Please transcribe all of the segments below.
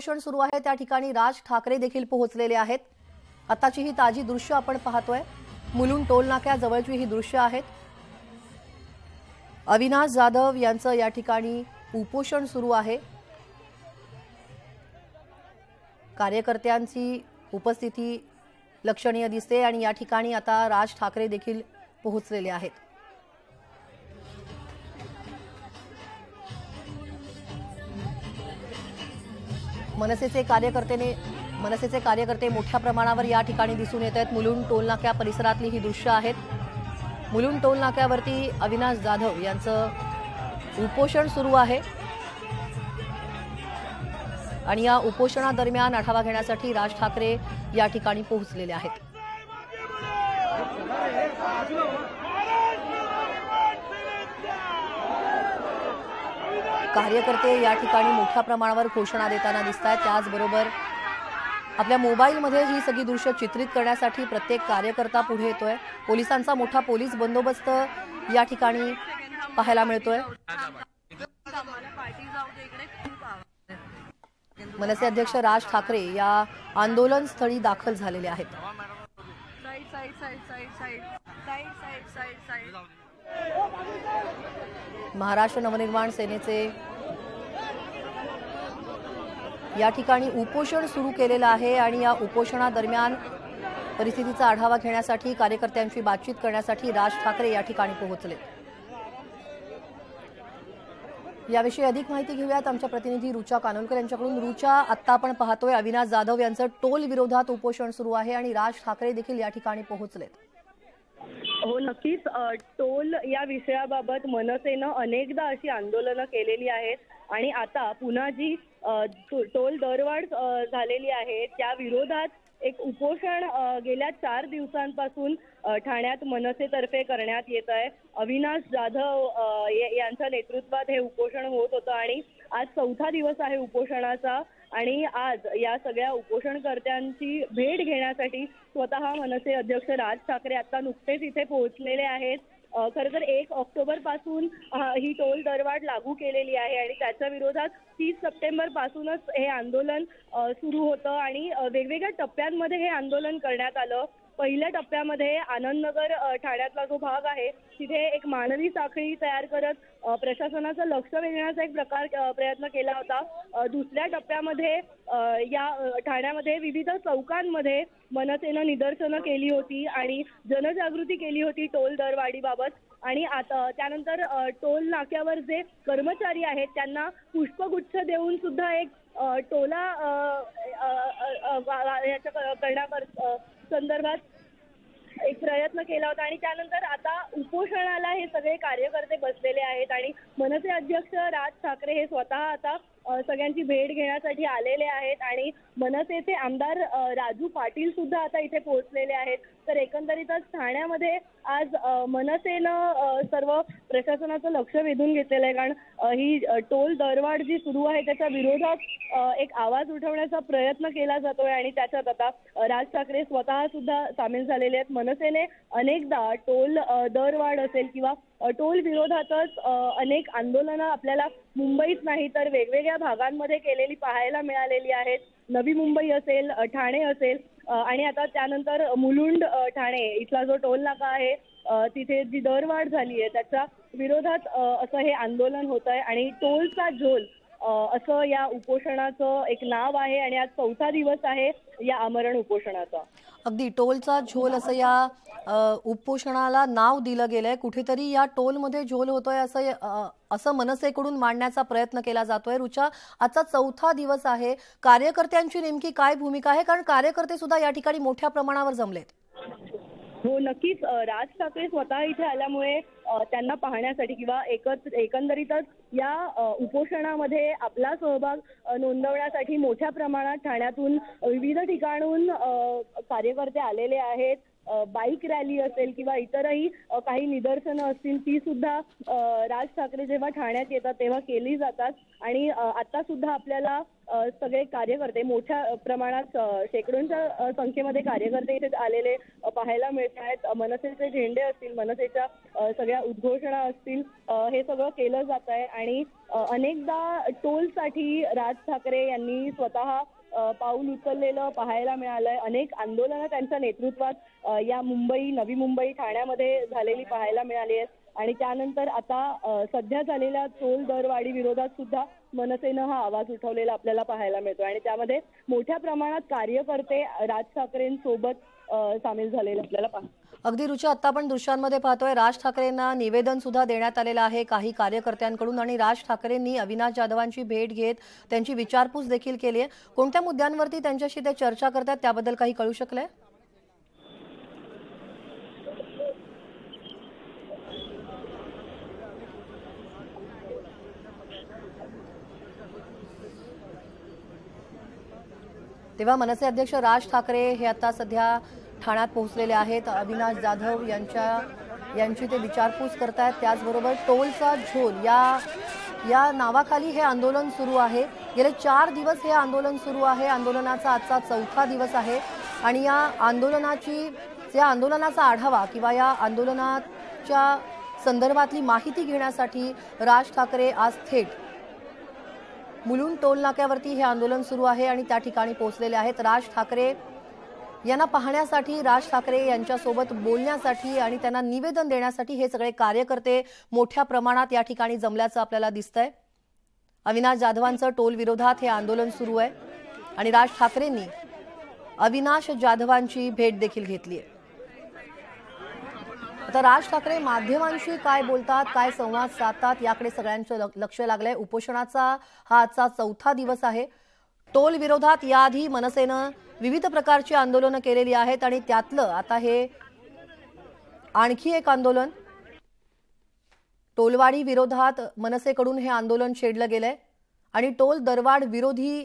उपोषण सुरू आहे त्या ठिकाणी राज ठाकरे देखील पोहोचलेले आहेत। आताची ही ताजी दृश्य आपण पाहतोय। मुलुंड टोल नाक्याजवळची ही दृश्य आहेत। अविनाश जाधव यांचं या ठिकाणी उपोषण सुरू आहे। कार्यकर्त्यांची उपस्थिती लक्षणीय दिसते आणि या ठिकाणी आता राज ठाकरे देखील पोहोचलेले आहेत। मनसेचे कार्यकर्ते मोठ्या प्रमाणावर या ठिकाणी दिसून येत आहेत। मुलुंड टोल नाक्या परिसरातली ही दृश्य आहेत। मुलुंड टोल नाक्यावरती अविनाश जाधव यांचं उपोषण सुरू आहे आणि या उपोषणादरम्यान आढावा घेण्यासाठी राज ठाकरे या ठिकाणी पोहोचलेले आहेत। कार्यकर्ते या ठिकाणी मोठ्या प्रमाणावर घोषणा देताना दिसतात। त्याचबरोबर आपल्या मोबाईलमध्ये ही सगळी दृश्य चित्रित करण्यासाठी प्रत्येक कार्यकर्ता पुढे येतोय। पोलिसांचा मोठा पोलीस बंदोबस्त या ठिकाणी पाहायला मिळतोय। मनसे अध्यक्ष राज ठाकरे या आंदोलन स्थळी दाखल झालेले आहेत। महाराष्ट्र नवनिर्माण सेनेचे या ठिकाणी उपोषण सुरू केलेलं आहे आणि या उपोषणादरम्यान परिस्थितीचा आढावा घेण्यासाठी कार्यकर्त्यांशी बातचीत करण्यासाठी राज ठाकरे या ठिकाणी पोहोचले। याविषयी अधिक माहिती घेऊयात आमच्या प्रतिनिधी रुचा कानोलकर यांच्याकडून। रुचा, आता आपण पाहतोय अविनाश जाधव यांचं टोल विरोधात उपोषण सुरू आहे आणि राज ठाकरे देखील या ठिकाणी पोहोचलेत। हो, नक्कीच। टोल या विषयाबाबत मनसेनं अनेकदा अशी आंदोलनं केलेली आहेत आणि आता पुन्हा जी टोल दरवाढ झालेली आहे त्या विरोधात एक उपोषण गेल्या 4 दिवसांपासून ठाण्यात मनसेतर्फे करण्यात येत आहे। अविनाश जाधव यांच्या नेतृत्वात हे उपोषण होत होतं आणि आज 4था दिवस आहे उपोषणाचा आणि आज या सगळ्या उपोषणकर्त्यांची भेट घेण्यासाठी स्वतः मनसे अध्यक्ष राज ठाकरे आता नुकतेच इथे पोहोचलेले आहेत। खरं तर 1 ऑक्टोबर पासून ही टोल दरवाढ लागू केलेली आहे आणि त्याच्या विरोधात 30 सप्टेंबर पासूनच हे आंदोलन सुरू होतं आणि वेगवेगळ्या टप्प्यांमध्ये हे आंदोलन करण्यात आलं। पहिल्या टप्प्यामध्ये आनंदनगर ठाण्यातला जो भाग आहे तिथे एक मानवी साखळी तयार करत प्रशासनाचं लक्ष वेधण्याचा एक प्रयत्न केला होता। दुसऱ्या टप्प्यामध्ये या ठाण्यामध्ये विविध चौकांमध्ये मनसेनं निदर्शनं केली होती आणि जनजागृती केली होती टोल दरवाढीबाबत आणि आता त्यानंतर टोल नाक्यावर जे कर्मचारी आहेत त्यांना पुष्पगुच्छ देऊन सुद्धा एक टोला करण्या संदर्भात एक प्रयत्न केला होता आणि त्यानंतर आता उपोषणाला हे सगळे कार्यकर्ते बसलेले आहेत आणि मनसे अध्यक्ष राज ठाकरे हे स्वतः आता सगळ्यांची भेट घेण्यासाठी आलेले आहेत आणि मनसेचे आमदार राजू पाटील सुद्धा आता इथे पोहोचलेले आहेत। तर एकंदरीतच ठाण्यामध्ये आज मनसेनं सर्व प्रशासनाचं लक्ष वेधून घेतलेलं आहे कारण ही टोल दरवाढ जी सुरू आहे त्याच्या विरोधात एक आवाज उठवण्याचा प्रयत्न केला जातोय आणि त्याच्यात आता राज ठाकरे स्वतः सुद्धा सामील झालेले आहेत। मनसेने अनेकदा टोल दरवाढ असेल किंवा टोल विरोधातच अनेक आंदोलनं आपल्याला मुंबईत नाही तर वेगवेगळ्या भागांमध्ये केलेली पाहायला मिळालेली आहेत। नवी मुंबई असेल, ठाणे असेल आणि आता त्यानंतर मुलुंड ठाणे इथला जो टोल नाका आहे तिथे जी दरवाढ झाली आहे त्याच्या विरोधात असं हे आंदोलन होत आहे आणि टोलचा झोल असं या उपोषणाचं एक नाव आहे आणि आज 4था दिवस आहे या आमरण उपोषणाचा। अगदी टोलचा झोल असं या उपोषणाला नाव दिलं गेलंय। कुठेतरी या टोलमध्ये झोल होतोय असं मनसेकडून मांडण्याचा प्रयत्न केला जातोय। रुचा, आजचा 4था दिवस आहे, कार्यकर्त्यांची नेमकी काय भूमिका आहे? कारण कार्यकर्ते सुद्धा या ठिकाणी मोठ्या प्रमाणावर जमलेत। हो, नक्कीच। राज ठाकरे स्वतः इथे आल्यामुळे त्यांना पाहण्यासाठी किंवा एकंदरीतच या उपोषणामध्ये आपला सहभाग नोंदवण्यासाठी मोठ्या प्रमाणात ठाण्यातून विविध ठिकाणून कार्यकर्ते आलेले आहेत। बाईक रॅली असेल किंवा इतरही काही निदर्शनं असतील ती सुद्धा राज ठाकरे जेव्हा ठाण्यात येतात तेव्हा केली जातात. आणि आता सुद्धा आपल्याला सगळे कार्यकर्ते मोठ्या प्रमाणात शेकडोंच्या संख्येमध्ये कार्यकर्ते इथे आलेले पाहायला मिळत आहेत. मनसेचे झेंडे असतील, मनसेच्या सगळ्या उद्घोषणा असतील, हे सगळं केलं जात आहे. आणि अनेकदा टोलसाठी राज ठाकरे यांनी स्वतः पाऊल उचललेलं पाहायला मिळालंय. अनेक आंदोलनं त्यांच्या नेतृत्वात या मुंबई, नवी मुंबई, ठाण्यामध्ये झालेली पाहायला मिळाली आहेत. आणि त्यानंतर आता सध्या झालेल्या टोल दरवाढी विरोधात सुद्धा मनसेनं हा आवाज उठवलेला आपल्याला पाहायला मिळतो. आणि त्यामध्ये मोठ्या प्रमाणात कार्यकर्ते राज ठाकरेंसोबत सामील झालेले आपल्याला पाहतो. अगदी रुचा, आता आपण दृश्यांमध्ये पाहतोय राज ठाकरेंना निवेदन सुद्धा देण्यात आलेलं आहे काही कार्यकर्त्यांकडून आणि राज ठाकरेंनी अविनाश जाधवांची भेट घेत त्यांची विचारपूस देखील केली आहे. कोणत्या मुद्द्यांवरती त्यांच्याशी ते चर्चा करतात त्याबद्दल काही कळू शकलंय? तेव्हा मनसे अध्यक्ष राज ठाकरे हे आता सध्या ठाण्यात पोहोचलेले आहेत. अविनाश जाधव यांची ते विचारपूस करतायत. त्याचबरोबर टोलचा झोल या नावाखाली हे आंदोलन सुरू आहे. गेले 4 दिवस हे आंदोलन सुरू आहे. आंदोलनाचा आजचा 4था दिवस आहे आणि या आंदोलनाचा आढावा किंवा या आंदोलनाच्या संदर्भातली माहिती घेण्यासाठी राज ठाकरे आज थेट मुलुंड टोल नाक्यावरती हे आंदोलन सुरू आहे आणि त्या ठिकाणी पोहोचलेले आहेत. राज ठाकरे यांना पाहण्यासाठी, राज ठाकरे यांच्यासोबत बोलण्यासाठी आणि त्यांना निवेदन देण्यासाठी हे सगळे कार्यकर्ते मोठ्या प्रमाणात या ठिकाणी जमल्याचं आपल्याला दिसतंय. अविनाश जाधवांचं टोल विरोधात हे आंदोलन सुरू आहे आणि राज ठाकरेंनी अविनाश जाधवांची भेट देखील घेतली आहे. आता राज ठाकरे माध्यमांशी काय बोलतात, काय संवाद साधतात याकडे सगळ्यांचं लक्ष लागलंय. उपोषणाचा हा आजचा 4था दिवस आहे. टोल विरोधात याआधी मनसेनं विविध प्रकारची आंदोलनं केलेली आहेत आणि त्यातलं आता हे आणखी एक आंदोलन टोलवाढी विरोधात मनसेकडून हे आंदोलन छेडलं गेलंय आणि टोल दरवाढ विरोधी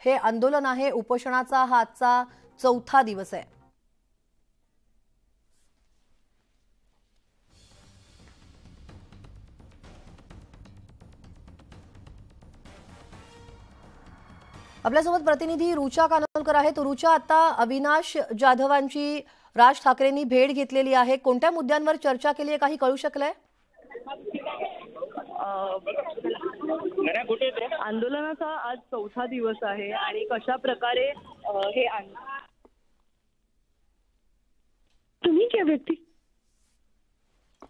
हे आंदोलन आहे. उपोषणाचा हा आजचा 4था दिवस आहे. आपल्यासोबत प्रतिनिधी रुचा कानोलकर आहेत. रुचा, आता अविनाश जाधवांची राज ठाकरेंनी भेट घेतलेली आहे. कोणत्या मुद्द्यांवर चर्चा केली आहे काही कळू शकलंय? आंदोलनाचा आज 4था दिवस आहे आणि कशा प्रकारे हे तुम्ही क्या व्यक्ती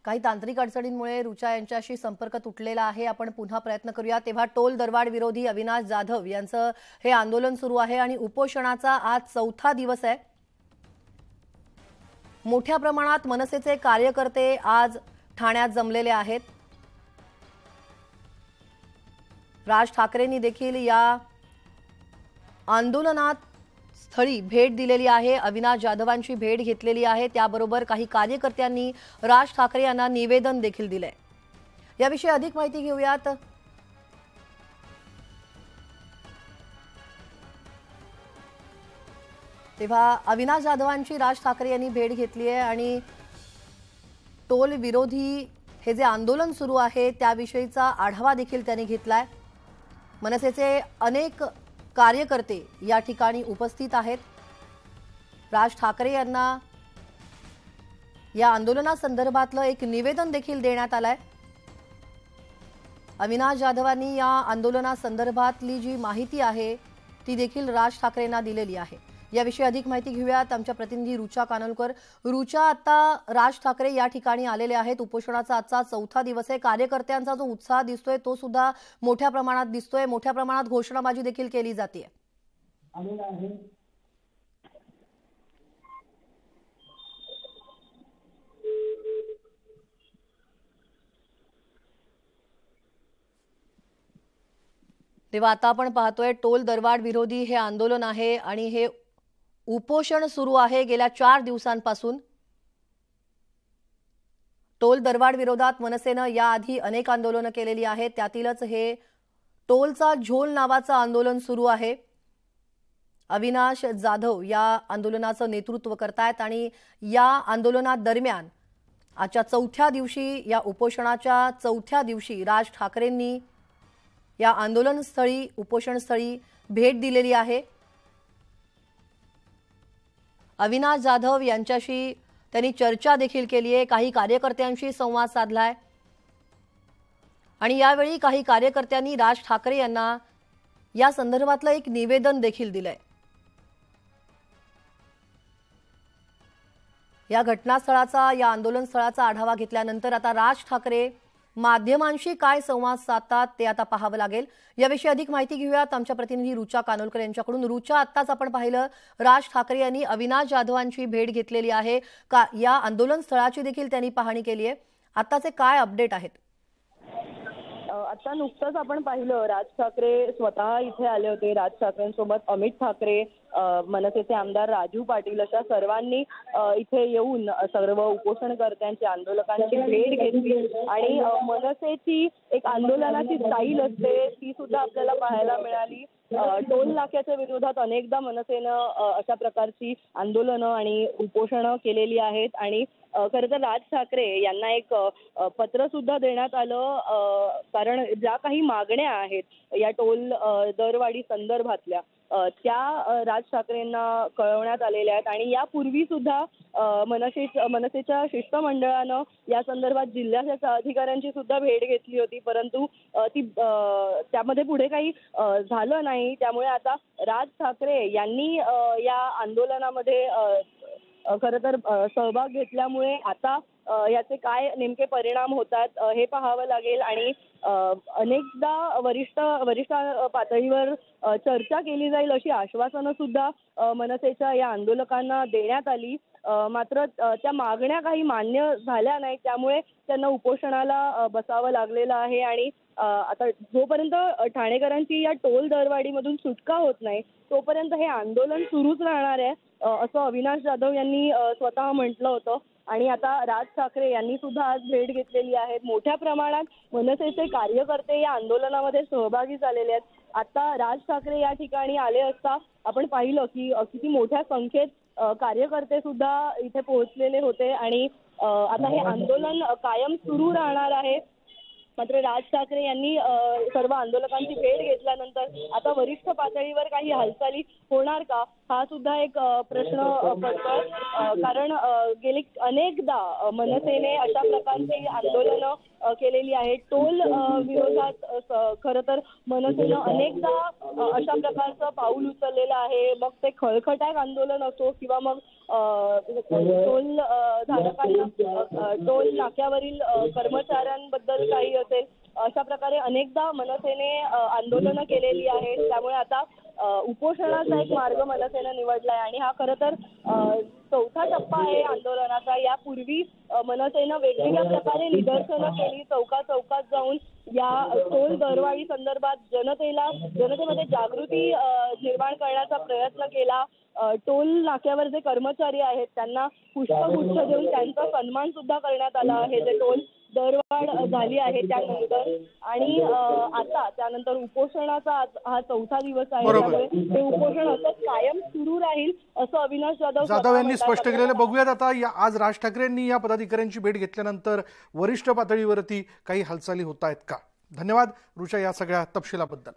काही तांत्रिक अडचणींमुळे रुचा यांच्याशी संपर्क तुटलेला आहे. आपण पुन्हा प्रयत्न करूया. तेव्हा टोल दरवाढ विरोधी अविनाश जाधव यांचं हे आंदोलन सुरू आहे आणि उपोषणाचा आज 4था दिवस आहे. मोठ्या प्रमाणात मनसेचे कार्यकर्ते आज ठाण्यात जमलेले आहेत. राज ठाकरेंनी देखील या आंदोलनात स्थळी भेट दिलेली आहे. अविनाश जाधवांची भेट घेतलेली आहे. त्याबरोबर काही कार्यकर्त्यांनी राज ठाकरे यांना निवेदन देखील दिलंय. याविषयी अधिक माहिती घेऊयात. तेव्हा अविनाश जाधवांची राज ठाकरे यांनी भेट घेतली आहे आणि टोल विरोधी हे जे आंदोलन सुरू आहे त्याविषयीचा आढावा देखील त्यांनी घेतलाय. मनसेचे अनेक कार्यकर्ते या ठिकाणी उपस्थित आहेत. राज ठाकरे यांना या आंदोलनासंदर्भातलं एक निवेदन देखील देण्यात आलंय. अविनाश जाधवांनी या आंदोलनासंदर्भातली जी माहिती आहे ती देखील राज ठाकरेंना दिलेली आहे. याविषयी अधिक माहिती घेऊयात आमच्या प्रतिनिधी रुचा कानोलकर. रुचा, आता राज ठाकरे या ठिकाणी आलेले आहेत. उपोषणाचा आजचा 4था दिवस आहे. कार्यकर्त्यांचा जो उत्साह दिसतोय तो सुद्धा मोठ्या प्रमाणात दिसतोय. मोठ्या प्रमाणात घोषणाबाजी देखील केली जाते. तेव्हा आता आपण पाहतोय टोल दरवाढ विरोधी हे आंदोलन आहे आणि हे उपोषण सुरू आहे गेल्या 4 दिवसांपासून. टोल दरवाढ विरोधात मनसेनं याआधी अनेक आंदोलनं केलेली आहेत. त्यातीलच हे टोलचा झोल नावाचं आंदोलन सुरू आहे. अविनाश जाधव या आंदोलनाचं नेतृत्व करतायत आणि या आंदोलनादरम्यान आजच्या चौथ्या दिवशी, या उपोषणाच्या चौथ्या दिवशी राज ठाकरेंनी या आंदोलनस्थळी, उपोषणस्थळी भेट दिलेली आहे। अविनाश जाधव यांच्याशी त्यांनी चर्चा देखील केली आहे, काही कार्यकर्त्यांशी संवाद साधलाय आणि यावेळी काही कार्यकर्त्यांनी राज ठाकरे यांना या संदर्भातलं एक निवेदन देखील दिलंय। या घटनास्थळाचा, या आंदोलनस्थळाचा आढावा घेतल्यानंतर आता राज ठाकरे माध्यमांशी काय संवाद साधतात ते आता पाहावं लागेल। याविषयी अधिक माहिती घेऊयात आमच्या प्रतिनिधी रुचा कानोलकर यांच्याकडून। रुचा, आत्ताच आपण पाहिलं राज ठाकरे यांनी अविनाश जाधवांची भेट घेतलेली आहे का, या आंदोलन स्थळाची देखील त्यांनी पाहणी केली आहे। आत्ताचे काय अपडेट आहेत? आता नुकतंच आपण पाहिलं राज ठाकरे स्वतः इथे आले होते। राज ठाकरेंसोबत अमित ठाकरे, मनसेचे आमदार राजू पाटील अशा सर्वांनी इथे येऊन सर्व उपोषणकर्त्यांची, आंदोलकांची भेट घेतली आणि मनसेची एक आंदोलनाची स्टाईल असते ती सुद्धा आपल्याला पाहायला मिळाली। टोल नाक्याच्या विरोधात अनेकदा मनसेनं अशा प्रकारची आंदोलनं आणि उपोषणं केलेली आहेत आणि खरं तर राज ठाकरे यांना एक पत्र सुद्धा देण्यात आलं, कारण ज्या काही मागण्या आहेत या टोल दरवाढी संदर्भातल्या त्या राज ठाकरेंना कळवण्यात आलेल्या आहेत आणि यापूर्वी सुद्धा मनसेच्या शिष्टमंडळानं या संदर्भात जिल्ह्याच्या अधिकाऱ्यांची सुद्धा भेट घेतली होती, परंतु ती त्यामध्ये पुढे काही झालं नाही। त्यामुळे आता राज ठाकरे यांनी या आंदोलनामध्ये खरं तर सहभाग घेतल्यामुळे आता याचे काय नेमके परिणाम होतात हे पाहावं लागेल आणि अनेकदा वरिष्ठ पातळीवर चर्चा केली जाईल अशी आश्वासनं सुद्धा मनसेच्या या आंदोलकांना देण्यात आली, मात्र त्या मागण्या काही मान्य झाल्या नाहीत, त्यामुळे त्यांना उपोषणाला बसावं लागलेलं आहे आणि आता जोपर्यंत ठाणेकरांची या टोल दरवाढीमधून सुटका होत नाही तोपर्यंत हे आंदोलन सुरूच राहणार आहे असं अविनाश जाधव यांनी स्वतः म्हटलं होतं आणि आता राज ठाकरे यांनी सुद्धा आज भेट घेतलेली आहे। मोठ्या प्रमाणात मनसेचे कार्यकर्ते या आंदोलनामध्ये सहभागी झालेले आहेत। आता राज ठाकरे या ठिकाणी आले असता आपण पाहिलं की किती मोठ्या संख्येत कार्यकर्ते सुद्धा इथे पोहोचलेले होते आणि आता हे आंदोलन कायम सुरू राहणार आहे। मात्र राज ठाकरे यांनी सर्व आंदोलकांची भेट घेतल्यानंतर आता वरिष्ठ पातळीवर काही हालचाली होणार का हा सुद्धा एक प्रश्न पडतोय, कारण गेली अनेकदा मनसेने अशा प्रकारची आंदोलनं केलेली आहेत। टोल विरोधात खरं तर मनसेनं अनेकदा अशा प्रकारचं पाऊल उचललेलं आहे, मग ते खळखटाक आंदोलन असो किंवा मग टोल धारकांना, टोल नाक्यावरील कर्मचाऱ्यांबद्दल काही असेल, अशा प्रकारे अनेकदा मनसेने आंदोलनं केलेली आहेत। त्यामुळे आता उपोषणाचा एक मार्ग मनसेनं निवडलाय आणि हा खरं तर चौथा टप्पा आहे आंदोलनाचा। यापूर्वी मनसेनं वेगवेगळ्या प्रकारे निदर्शनं केली, चौकात जाऊन या टोल दरवाढी संदर्भात जनतेमध्ये जागृती निर्माण करण्याचा प्रयत्न केला। टोल नाक्यावर जे कर्मचारी आहेत त्यांना पुष्पगुच्छ देऊन त्यांचा सन्मान सुद्धा करण्यात आला आहे, जे टोल दरवाढ झाली आहे त्यानंतर आणि आता त्यानंतर उपोषणाचा हा चौथा दिवस आहे, त्यामुळे हे उपोषण असंच कायम सुरू राहील असं अविनाश जाधव यांनी स्पष्ट केलेलं। बघूयात आता आज राज ठाकरेंनी या पदाधिकाऱ्यांची भेट घेतल्यानंतर वरिष्ठ पातळीवरती काही हालचाली होत आहेत का। धन्यवाद रुचा या सगळ्या तपशिलाबद्दल।